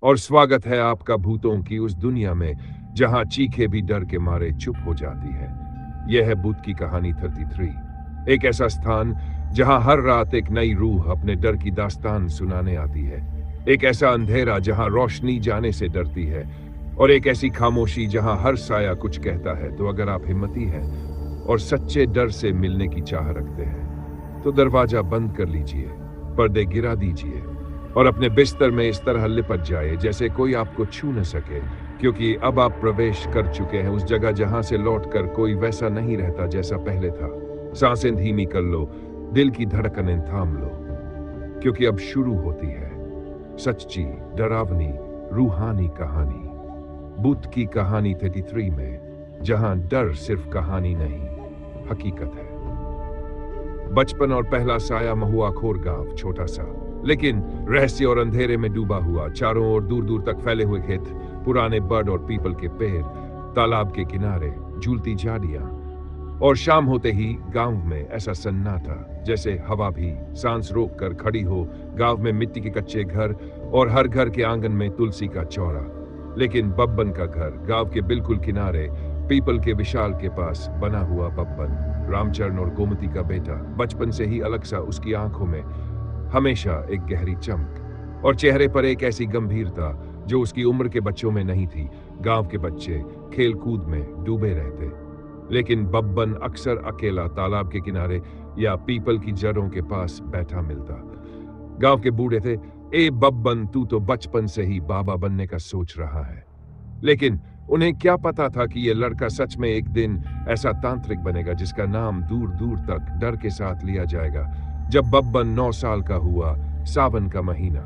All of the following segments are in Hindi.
और स्वागत है आपका भूतों की उस दुनिया में जहां चीखें भी डर के मारे चुप हो जाती है। यह है भूत की कहानी 33, एक ऐसा स्थान जहां हर रात एक नई रूह अपने डर की दास्तान सुनाने आती है। एक ऐसा अंधेरा जहां रोशनी जाने से डरती है, और एक ऐसी खामोशी जहां हर साया कुछ कहता है। तो अगर आप हिम्मती हैं और सच्चे डर से मिलने की चाह रखते हैं तो दरवाजा बंद कर लीजिए, पर्दे गिरा दीजिए और अपने बिस्तर में इस तरह लिपट जाए जैसे कोई आपको छू न सके, क्योंकि अब आप प्रवेश कर चुके हैं उस जगह जहां से लौटकर कोई वैसा नहीं रहता जैसा पहले था। सांसें धीमी कर लो, दिल की धड़कनें थाम लो, क्योंकि अब शुरू होती है सच्ची, डरावनी, रूहानी कहानी। भूत की कहानी 33 में, जहां डर सिर्फ कहानी नहीं, हकीकत है। बचपन और पहला साया महुआखोर गांव, छोटा सा लेकिन रहस्य और अंधेरे में डूबा हुआ। चारों ओर दूर दूर तक फैले हुए खेत, पुराने बर्ड और पीपल के पेड़, तालाब के किनारे झूलती झाड़ियां, और शाम होते ही गांव में ऐसा सन्नाटा जैसे हवा भी सांस रोक कर खड़ी हो। गांव में मिट्टी के कच्चे घर और हर घर के आंगन में तुलसी का चौरा। लेकिन बब्बन का घर गांव के बिल्कुल किनारे, पीपल के विशाल के पास बना हुआ बब्बन, रामचरण और गोमती का बेटा, बचपन से ही अलग सा। उसकी आंखों में हमेशा एक गहरी चमक और चेहरे पर एक ऐसी गंभीरता जो उसकी उम्र के बच्चों में नहीं थी। गांव के बच्चे खेल कूद में डूबे रहते, लेकिन बब्बन अक्सर अकेला तालाब के किनारे या पीपल की जड़ों के पास बैठा मिलता। गांव के बूढ़े थे, ए बब्बन, तू तो बचपन से ही बाबा बनने का सोच रहा है। लेकिन उन्हें क्या पता था कि यह लड़का सच में एक दिन ऐसा तांत्रिक बनेगा जिसका नाम दूर दूर तक डर के साथ लिया जाएगा। जब बब्बन 9 साल का हुआ, सावन का महीना,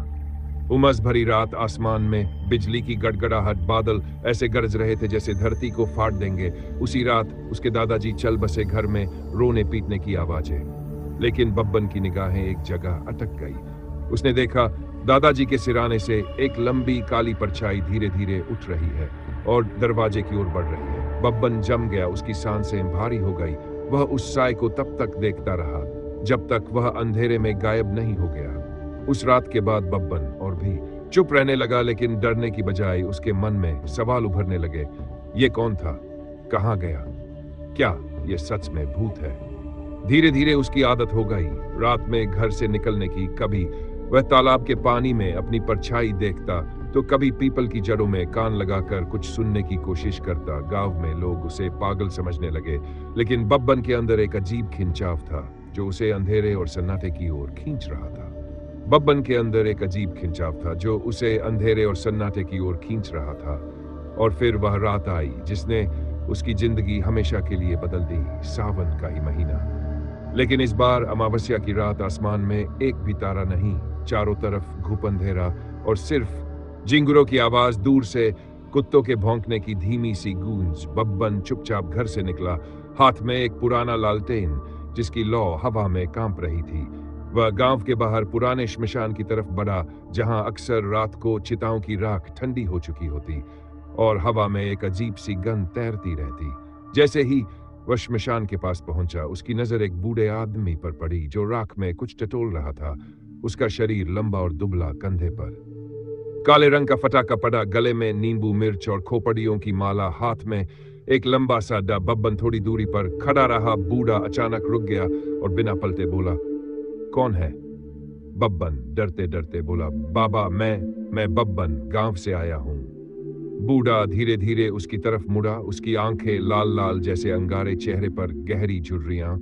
उमस भरी रात, आसमान में बिजली की गड़गड़ाहट, बादल ऐसे गरज रहे थे जैसे धरती को फाड़ देंगे। उसी रात उसके दादाजी चल बसे घर में, रोने पीटने की आवाजें। लेकिन बब्बन की निगाहें एक जगह अटक गई। उसने देखा दादाजी के सिराने से एक लंबी काली परछाई धीरे धीरे उठ रही है और दरवाजे की ओर बढ़ रही है। बब्बन जम गया, उसकी सांसें भारी हो गई। वह उस साय को तब तक देखता रहा जब तक वह अंधेरे में गायब नहीं हो गया। उस रात के बाद बब्बन और भी चुप रहने लगा, लेकिन डरने की बजाय उसके मन में सवाल उभरने लगे। ये कौन था? कहां गया? क्या ये सच में भूत है? धीरे धीरे उसकी आदत हो गई रात में घर से निकलने की। कभी वह तालाब के पानी में अपनी परछाई देखता, तो कभी पीपल की जड़ों में कान लगाकर कुछ सुनने की कोशिश करता। गांव में लोग उसे पागल समझने लगे, लेकिन बब्बन के अंदर एक अजीब खिंचाव था जो उसे अंधेरे और सन्नाटे की ओर खींच रहा था। बब्बन के अंदर एक अजीब खिंचाव था जो उसे अंधेरे और सन्नाटे की ओर खींच रहा था। और फिर वह रात आई जिसने उसकी जिंदगी हमेशा के लिए बदल दी। सावन का ही महीना, लेकिन इस बार अमावस्या की रात। आसमान में एक भी तारा नहीं, चारों तरफ घुप अंधेरा और सिर्फ जिंगुरों की आवाज, दूर से कुत्तों के भौंकने की धीमी सी गूंज। बब्बन चुपचाप घर से निकला, हाथ में एक पुराना लालटेन जिसकी लौ हवा में कांप रही थी। वह गांव के बाहर पुराने श्मशान की तरफ बढ़ा, जहां अक्सर रात को चिताओं की राख ठंडी हो चुकी होती और हवा में एक अजीब सी गंध तैरती रहती। जैसे ही वह श्मशान के पास पहुंचा, उसकी नजर एक बूढ़े आदमी पर पड़ी जो राख में कुछ टटोल रहा था। उसका शरीर लंबा और दुबला, कंधे पर काले रंग का फटा कपड़ा, गले में नींबू मिर्च और खोपड़ियों की माला, हाथ में एक लंबा सा डब्बा। बब्बन थोड़ी दूरी पर खड़ा रहा। बूढ़ा अचानक रुक गया और बिना पलटे बोला, कौन है? बब्बन डरते डरते बोला, बाबा, मैं बब्बन गांव से आया हूं। बूढ़ा धीरे धीरे उसकी तरफ मुड़ा, उसकी आंखें लाल लाल जैसे अंगारे, चेहरे पर गहरी झुर्रियां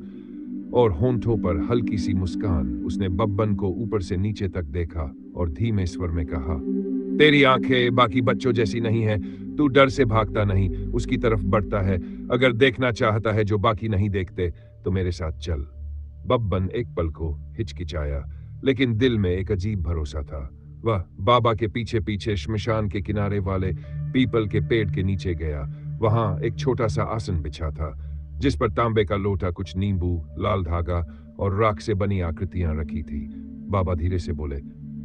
और होंठों पर हल्की सी मुस्कान। उसने बब्बन को ऊपर से नीचे तक देखा और धीमे स्वर में कहा, तेरी आंखें बाकी बच्चों जैसी नहीं है। तू डर से भागता नहीं, उसकी तरफ बढ़ता है। अगर देखना चाहता है जो बाकी नहीं देखते तो मेरे साथ चल। बब्बन एक पल को हिचकिचाया, लेकिन दिल में एक अजीब भरोसा था। वह बाबा के पीछे पीछे श्मशान के किनारे वाले पीपल के पेड़ के नीचे गया। वहां एक छोटा सा आसन बिछा था जिस पर तांबे का लोटा, कुछ नींबू, लाल धागा और राख से बनी आकृतियां रखी थी। बाबा धीरे से बोले,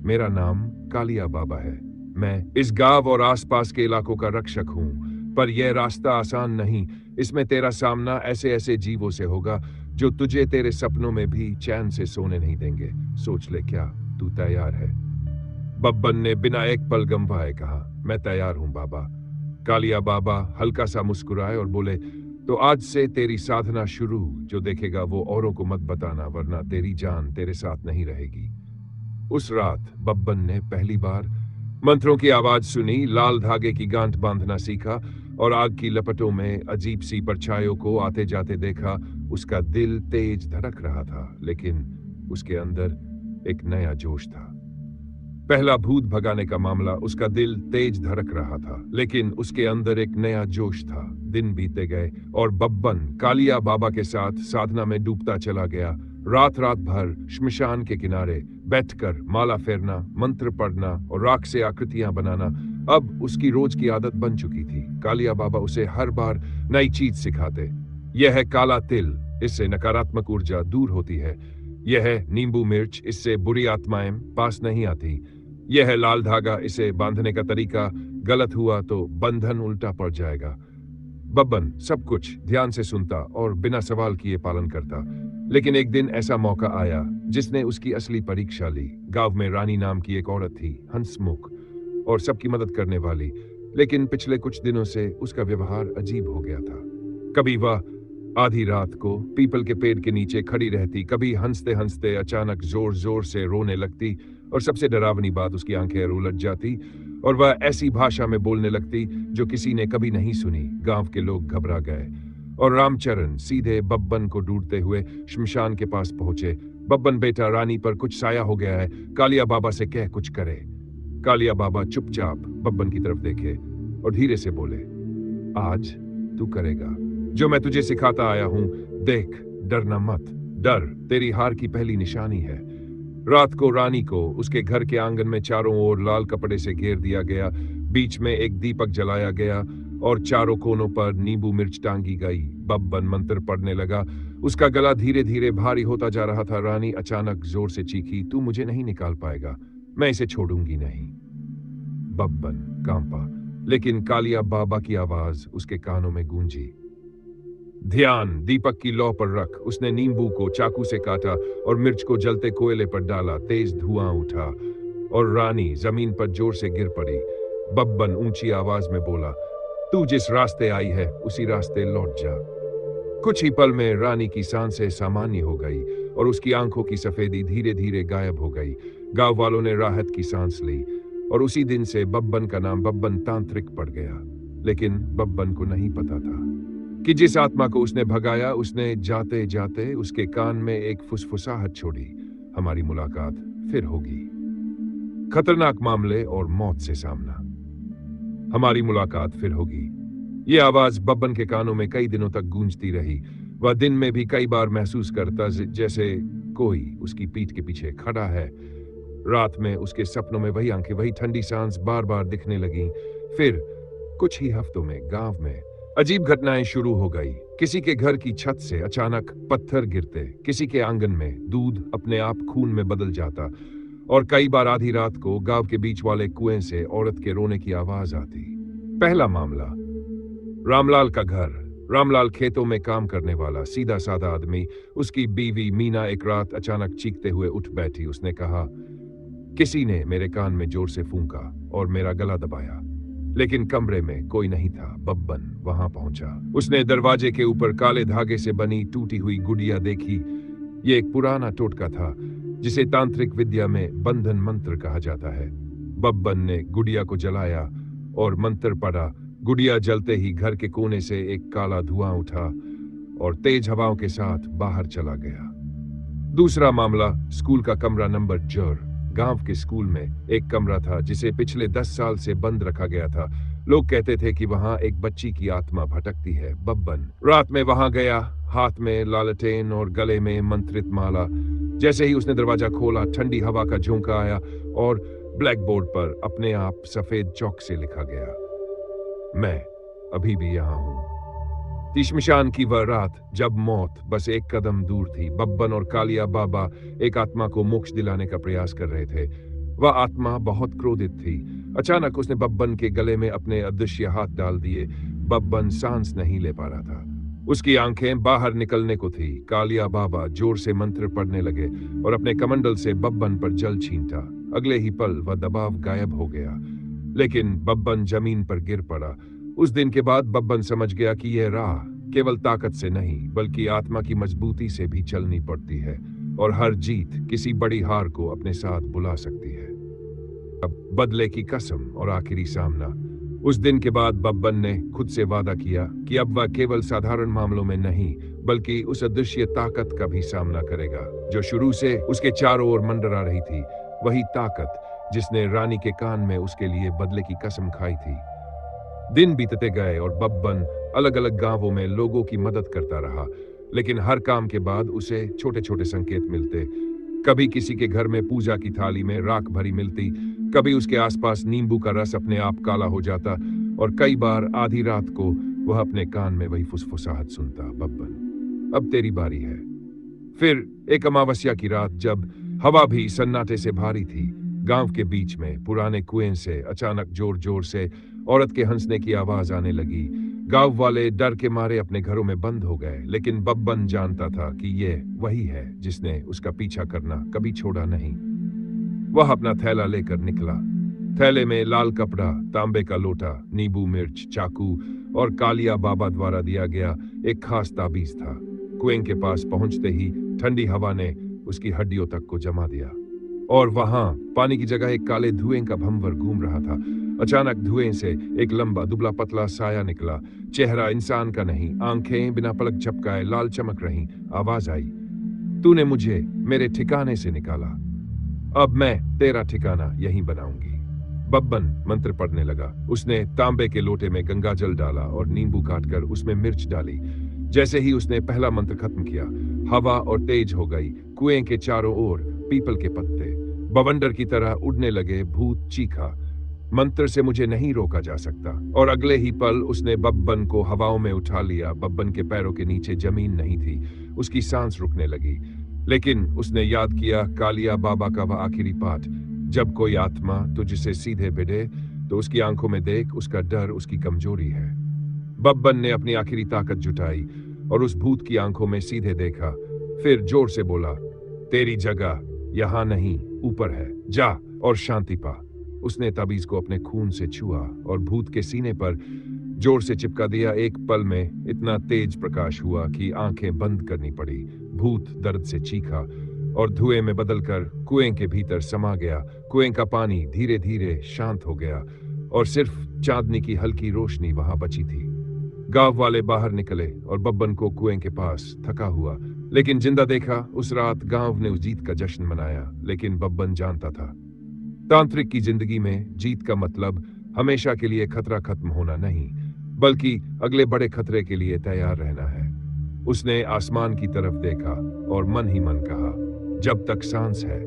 मेरा नाम कालिया बाबा है। मैं इस गांव और आसपास के इलाकों का रक्षक हूं, पर यह रास्ता आसान नहीं। इसमें तेरा सामना ऐसे ऐसे जीवों से होगा जो तुझे तेरे सपनों में भी चैन से सोने नहीं देंगे। सोच ले, क्या तू तैयार है? बब्बन ने बिना एक पल गंवाए कहा, मैं तैयार हूं बाबा। कालिया बाबा हल्का सा मुस्कुराए और बोले, तो आज से तेरी साधना शुरू। जो देखेगा वो औरों को मत बताना, वरना तेरी जान तेरे साथ नहीं रहेगी। उस रात बब्बन ने पहली बार मंत्रों की आवाज सुनी, लाल धागे की गांठ बांधना सीखा और आग की लपटों में अजीब सी परछाइयों को आते जाते देखा। उसका दिल तेज धड़क रहा था, लेकिन उसके अंदर एक नया जोश था। पहला भूत भगाने का मामला, उसका दिल तेज धड़क रहा था, लेकिन उसके अंदर एक नया जोश था। दिन बीते गए और बब्बन कालिया बाबा के साथ साधना में डूबता चला गया। रात रात भर श्मशान के किनारे बैठकर माला फेरना, मंत्र पढ़ना और राख से आकृतियां बनाना अब उसकी रोज की आदत बन चुकी थी। कालिया बाबा उसे हर बार नई चीज सिखाते। यह है काला तिल, इससे नकारात्मक ऊर्जा दूर होती है। यह है नींबू मिर्च, इससे बुरी आत्माएं पास नहीं आती। यह है लाल धागा, इसे बांधने का तरीका गलत हुआ तो बंधन उल्टा पड़ जाएगा। बब्बन सब कुछ ध्यान से सुनता और बिना सवाल किए पालन करता। लेकिन एक दिन ऐसा मौका आया जिसने उसकी असली परीक्षा ली। गांव में रानी नाम की एक औरत थी, हंसमुख और सबकी मदद करने वाली, लेकिन पिछले कुछ दिनों से उसका व्यवहार अजीब हो गया था। कभी वह आधी रात को पीपल के पेड़ के नीचे खड़ी रहती, कभी हंसते हंसते अचानक जोर जोर से रोने लगती और सबसे डरावनी बात, उसकी आंखें उलट जाती और वह ऐसी भाषा में बोलने लगती जो किसी ने कभी नहीं सुनी। गांव के लोग घबरा गए और रामचरण सीधे बब्बन को ढूंढते हुए श्मशान के पास पहुंचे। बब्बन बेटा, रानी पर कुछ साया हो गया है, कालिया बाबा से कह कुछ करे। कालिया बाबा चुपचाप बब्बन की तरफ देखे और धीरे से बोले, आज तू करेगा जो मैं तुझे सिखाता आया हूं। देख, डरना मत। डर तेरी हार की पहली निशानी है। रात को रानी को उसके घर के आंगन में चारों ओर लाल कपड़े से घेर दिया गया। बीच में एक दीपक जलाया गया और चारों कोनों पर नींबू मिर्च टांगी गई। बब्बन मंत्र पढ़ने लगा। उसका गला धीरे धीरे भारी होता जा रहा था। रानी अचानक जोर से चीखी, तू मुझे नहीं निकाल पाएगा, मैं इसे छोड़ूंगी नहीं। बब्बन कांपा, लेकिन कालिया बाबा की आवाज उसके कानों में गूंजी। ध्यान दीपक की लौ पर रख। उसने नींबू को चाकू से काटा और मिर्च को जलते कोयले पर डाला। तेज धुआं उठा और रानी जमीन पर जोर से गिर पड़ी। बब्बन ऊंची आवाज में बोला, तू जिस रास्ते आई है उसी रास्ते लौट जा। कुछ ही पल में रानी की सांसें सामान्य हो गई और उसकी आंखों की सफेदी धीरे धीरे गायब हो गई। गांव वालों ने राहत की सांस ली और उसी दिन से बब्बन का नाम बब्बन तांत्रिक पड़ गया। लेकिन बब्बन को नहीं पता था कि जिस आत्मा को उसने भगाया, उसने जाते जाते उसके कान में एक फुसफुसाहट छोड़ी, हमारी मुलाकात फिर होगी। खतरनाक मामले और मौत से सामना। हमारी मुलाकात फिर होगी। ये आवाज बब्बन के कानों में कई दिनों तक गूंजती रही। वह दिन में भी कई बार महसूस करता जैसे कोई उसकी पीठ के पीछे खड़ा है। रात में उसके सपनों में वही आंखें, वही ठंडी सांस बार बार दिखने लगी। फिर कुछ ही हफ्तों में गांव में अजीब घटनाएं शुरू हो गई। किसी के घर की छत से अचानक पत्थर गिरते, किसी के आंगन में दूध अपने आप खून में बदल जाता और कई बार आधी रात को गांव के बीच वाले कुएं से औरत के रोने की आवाज आती। पहला मामला, रामलाल का घर। रामलाल खेतों में काम करने वाला सीधा साधा आदमी। उसकी बीवी मीना एक रात अचानक चीखते हुए उठ बैठी। उसने कहा, किसी ने मेरे कान में जोर से फूंका और मेरा गला दबाया, लेकिन कमरे में कोई नहीं था। बब्बन वहां पहुंचा। उसने दरवाजे के ऊपर काले धागे से बनी टूटी हुई गुड़िया देखी। यह एक पुराना टोटका था जिसे तांत्रिक विद्या में बंधन मंत्र कहा जाता है। बब्बन ने गुड़िया को जलाया और मंत्र पढ़ा। गुड़िया जलते ही घर के कोने से एक काला धुआं उठा और तेज हवाओं के साथ बाहर चला गया। दूसरा मामला, स्कूल का कमरा नंबर 4। गांव के स्कूल में एक कमरा था जिसे पिछले 10 साल से बंद रखा गया था। लोग कहते थे कि वहां एक बच्ची की आत्मा भटकती है। बब्बन रात में वहां गया, हाथ में लालटेन और गले में मंत्रित माला। जैसे ही उसने दरवाजा खोला, ठंडी हवा का झोंका आया और ब्लैक बोर्ड पर अपने आप सफेद चौक से लिखा गया, मैं अभी भी यहां हूं। श्मशान की वह रात जब मौत बस एक कदम दूर थी। बब्बन और कालिया बाबा एक आत्मा को मोक्ष दिलाने का प्रयास कर रहे थे। वह आत्मा बहुत क्रोधित थी। अचानक उसने बब्बन के गले में अपने अदृश्य हाथ डाल दिए। बब्बन सांस नहीं ले पा रहा था। उसकी आंखें बाहर निकलने को थी। कालिया बाबा जोर से मंत्र पढ़ने लगे और अपने कमंडल से बब्बन पर जल छींटा। अगले ही पल वह दबाव गायब हो गया, लेकिन बब्बन जमीन पर गिर पड़ा। उस दिन के बाद बब्बन समझ गया कि यह राह केवल ताकत से नहीं बल्कि आत्मा की मजबूती से भी चलनी पड़ती है, और हर जीत किसी बड़ी हार को अपने साथ बुला सकती है। अब बदले की कसम और आखिरी सामना। उस दिन के बाद बब्बन ने खुद से वादा किया कि अब वह केवल साधारण मामलों में नहीं बल्कि उस अदृश्य ताकत का भी सामना करेगा जो शुरू से उसके चारों ओर मंडरा रही थी। वही ताकत जिसने रानी के कान में उसके लिए बदले की कसम खाई थी। दिन बीतते गए और बब्बन अलग अलग गांवों में लोगों की मदद करता रहा, लेकिन हर काम के बाद उसे छोटे छोटे संकेत मिलते। कभी किसी के घर में पूजा की थाली में राख भरी मिलती, कभी उसके आसपास नींबू का रस अपने आप काला हो जाता, और कई बार आधी रात को वह अपने कान में वही फुसफुसाहट सुनता, बब्बन अब तेरी बारी है। फिर एक अमावस्या की रात जब हवा भी सन्नाटे से भारी थी, गांव के बीच में पुराने कुएं से अचानक जोर जोर से औरत के हंसने की आवाज आने लगी। गांव वाले डर के मारे अपने घरों में बंद हो गए, लेकिन बब्बन जानता था कि यह वही है जिसने उसका पीछा करना कभी छोड़ा नहीं। वह अपना थैला लेकर निकला। थैले में लाल कपड़ा, तांबे का लोटा, नींबू, मिर्च, चाकू और कालिया बाबा द्वारा दिया गया एक खास ताबीज था। कुएं के पास पहुंचते ही ठंडी हवा ने उसकी हड्डियों तक को जमा दिया, और वहां पानी की जगह एक काले धुएं का भंवर घूम रहा था। अचानक धुएं से एक लंबा दुबला पतला साया निकला। चेहरा इंसान का नहीं, आंखें बिना पलक झपकाए लाल चमक रहीं। आवाज आई, तूने मुझे मेरे ठिकाने से निकाला, अब मैं तेरा ठिकाना यहीं बनाऊंगी। बब्बन मंत्र पढ़ने लगा। उसने तांबे के लोटे में गंगा जल डाला और नींबू काटकर उसमें मिर्च डाली। जैसे ही उसने पहला मंत्र खत्म किया, हवा और तेज हो गई। कुएं के चारों ओर पीपल के पत्ते बवंडर की तरह उड़ने लगे। भूत चीखा, मंत्र से मुझे नहीं रोका जा सकता, और अगले ही पल उसने बब्बन को हवाओं में उठा लिया। बब्बन के पैरों के नीचे जमीन नहीं थी, उसकी सांस रुकने लगी। लेकिन उसने याद किया कालिया बाबा का वह आखिरी पाठ, जब कोई आत्मा तुझसे सीधे भिड़े तो उसकी आंखों में देख, उसका डर उसकी कमजोरी है। बब्बन ने अपनी आखिरी ताकत जुटाई और उस भूत की आंखों में सीधे देखा, फिर जोर से बोला, तेरी जगह यहां नहीं, ऊपर है, जा और शांति पा। उसने ताबीज को अपने खून से छुआ और भूत के सीने पर जोर से चिपका दिया। एक पल में इतना तेज प्रकाश हुआ कि आंखें बंद करनी पड़ी। भूत दर्द से चीखा और धुएं में बदलकर कुएं के भीतर समा गया। कुएं का पानी धीरे धीरे शांत हो गया और सिर्फ चांदनी की हल्की रोशनी वहां बची थी। गांव वाले बाहर निकले और बब्बन को कुएं के पास थका हुआ लेकिन जिंदा देखा। उस रात गांव ने उस जीत का जश्न मनाया, लेकिन बब्बन जानता था, तांत्रिक की जिंदगी में जीत का मतलब हमेशा के लिए खतरा खत्म होना नहीं, बल्कि अगले बड़े खतरे के लिए तैयार रहना है। उसने आसमान की तरफ देखा और मन ही मन कहा, जब तक सांस है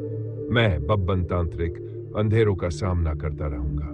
मैं बब्बन तांत्रिक अंधेरों का सामना करता रहूंगा।